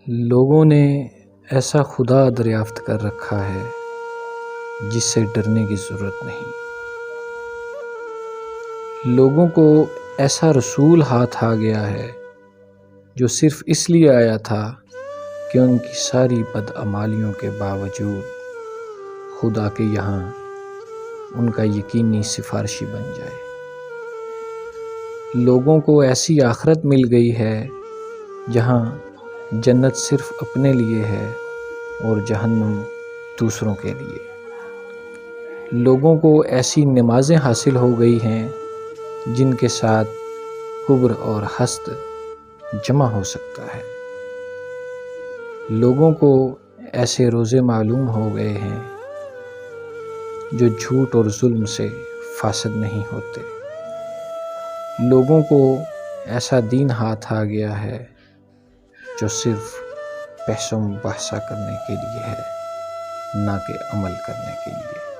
لوگوں نے ایسا خدا دریافت کر رکھا ہے جس سے ڈرنے کی ضرورت نہیں۔ لوگوں کو ایسا رسول ہاتھ آ گیا ہے جو صرف اس لیے آیا تھا کہ ان کی ساری بدعمالیوں کے باوجود خدا کے یہاں ان کا یقینی سفارشی بن جائے۔ لوگوں کو ایسی آخرت مل گئی ہے جہاں جنت صرف اپنے لیے ہے اور جہنم دوسروں کے لیے۔ لوگوں کو ایسی نمازیں حاصل ہو گئی ہیں جن کے ساتھ قبر اور حسد جمع ہو سکتا ہے۔ لوگوں کو ایسے روزے معلوم ہو گئے ہیں جو جھوٹ اور ظلم سے فاسد نہیں ہوتے۔ لوگوں کو ایسا دین ہاتھ آ گیا ہے جو صرف پیسوں بحثہ کرنے کے لیے ہے، نہ کہ عمل کرنے کے لیے۔